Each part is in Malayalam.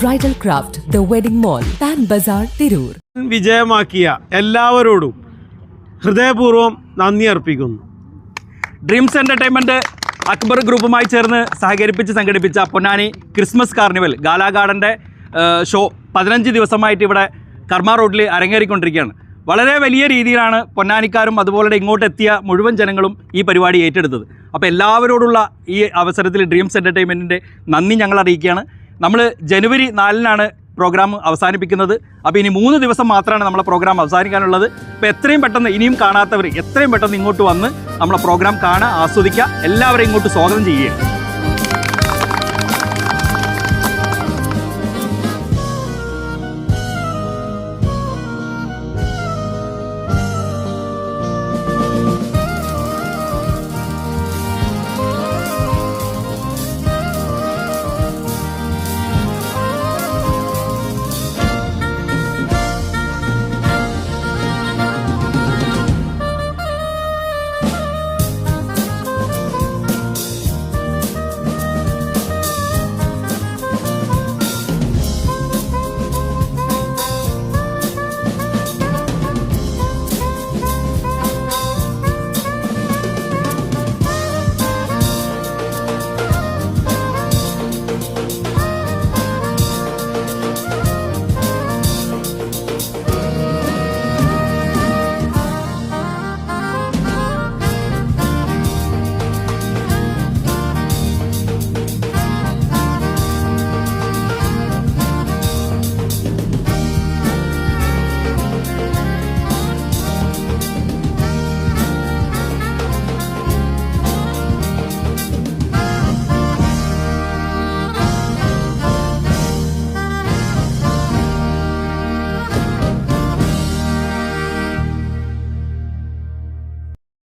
Bridal craft the wedding mall Pan Bazaar Tirur. വിജയമാക്കിയ എല്ലാവരോടും ഹൃദയപൂർവ്വം നന്ദി അർപ്പിക്കുന്നു. ഡ്രീംസ് എൻ്റർടൈൻമെൻറ്റ് അക്ബർ ഗ്രൂപ്പുമായി ചേർന്ന് സഹകരിപ്പിച്ച് സംഘടിപ്പിച്ച പൊന്നാനി ക്രിസ്മസ് കാർണിവൽ ഗാലാ ഗാർഡൻ്റെ ഷോ 15 ദിവസമായിട്ട് ഇവിടെ കർമ്മ റോഡിൽ അരങ്ങേറിക്കൊണ്ടിരിക്കുകയാണ്. വളരെ വലിയ രീതിയിലാണ് പൊന്നാനിക്കാരും അതുപോലെ ഇങ്ങോട്ട് എത്തിയ മുഴുവൻ ജനങ്ങളും ഈ പരിപാടി ഏറ്റെടുത്തത്. അപ്പോൾ എല്ലാവരോടുള്ള ഈ അവസരത്തിൽ ഡ്രീംസ് എൻ്റർടൈൻമെൻറ്റിൻ്റെ നന്ദി ഞങ്ങൾ അറിയിക്കുകയാണ്. നമ്മൾ ജനുവരി 4-നാണ് പ്രോഗ്രാം അവസാനിപ്പിക്കുന്നത്. അപ്പോൾ ഇനി 3 ദിവസം മാത്രമാണ് നമ്മളെ പ്രോഗ്രാം അവസാനിക്കാനുള്ളത്. അപ്പോൾ എത്രയും പെട്ടെന്ന് ഇനിയും കാണാത്തവർ എത്രയും പെട്ടെന്ന് ഇങ്ങോട്ട് വന്ന് നമ്മളെ പ്രോഗ്രാം കാണുക, ആസ്വദിക്കുക, എല്ലാവരെയും ഇങ്ങോട്ട് സ്വാഗതം ചെയ്യുക.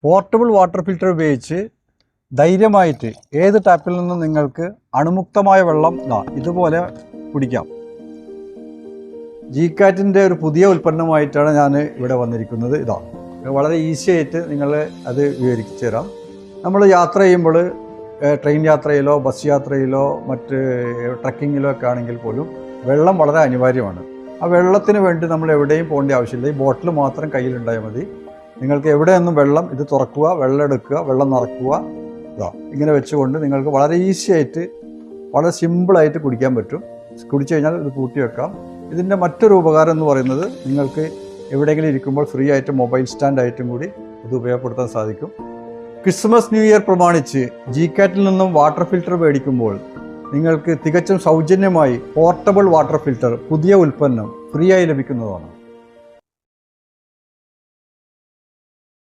പോർട്ടബിൾ വാട്ടർ ഫിൽറ്റർ ഉപയോഗിച്ച് ധൈര്യമായിട്ട് ഏത് ടാപ്പിൽ നിന്നും നിങ്ങൾക്ക് അണുമുക്തമായ വെള്ളം ഇതുപോലെ കുടിക്കാം. ജി-കാറ്റിൻ്റെ ഒരു പുതിയ ഉൽപ്പന്നമായിട്ടാണ് ഞാൻ ഇവിടെ വന്നിരിക്കുന്നത്. വളരെ ഈസി ആയിട്ട് നിങ്ങൾ അത് വിവരിച്ചു തരാം. നമ്മൾ യാത്ര ചെയ്യുമ്പോൾ ട്രെയിൻ യാത്രയിലോ ബസ് യാത്രയിലോ മറ്റ് ട്രക്കിങ്ങിലോ ഒക്കെ ആണെങ്കിൽ പോലും വെള്ളം വളരെ അനിവാര്യമാണ്. ആ വെള്ളത്തിന് വേണ്ടി നമ്മൾ എവിടെയും പോകേണ്ട ആവശ്യമില്ല. ഈ ബോട്ടിൽ മാത്രം കയ്യിലുണ്ടായാൽ മതി. നിങ്ങൾക്ക് എവിടെയൊന്നും വെള്ളം ഇത് തുറക്കുക, വെള്ളം എടുക്കുക, വെള്ളം നിറക്കുക, ഇങ്ങനെ വെച്ചുകൊണ്ട് നിങ്ങൾക്ക് വളരെ ഈസി ആയിട്ട് വളരെ സിമ്പിളായിട്ട് കുടിക്കാൻ പറ്റും. കുടിച്ചു കഴിഞ്ഞാൽ ഇത് കൂട്ടി വെക്കാം. ഇതിൻ്റെ മറ്റൊരു ഉപകാരം എന്ന് പറയുന്നത് നിങ്ങൾക്ക് എവിടെയെങ്കിലും ഇരിക്കുമ്പോൾ ഫ്രീ ആയിട്ട് മൊബൈൽ സ്റ്റാൻഡായിട്ടും കൂടി ഇത് ഉപയോഗപ്പെടുത്താൻ സാധിക്കും. ക്രിസ്മസ് ന്യൂ ഇയർ പ്രമാണിച്ച് ജി-കാറ്റിൽ നിന്നും വാട്ടർ ഫിൽറ്റർ മേടിക്കുമ്പോൾ നിങ്ങൾക്ക് തികച്ചും സൗജന്യമായി പോർട്ടബിൾ വാട്ടർ ഫിൽറ്റർ പുതിയ ഉൽപ്പന്നം ഫ്രീ ആയി ലഭിക്കുന്നതാണ്.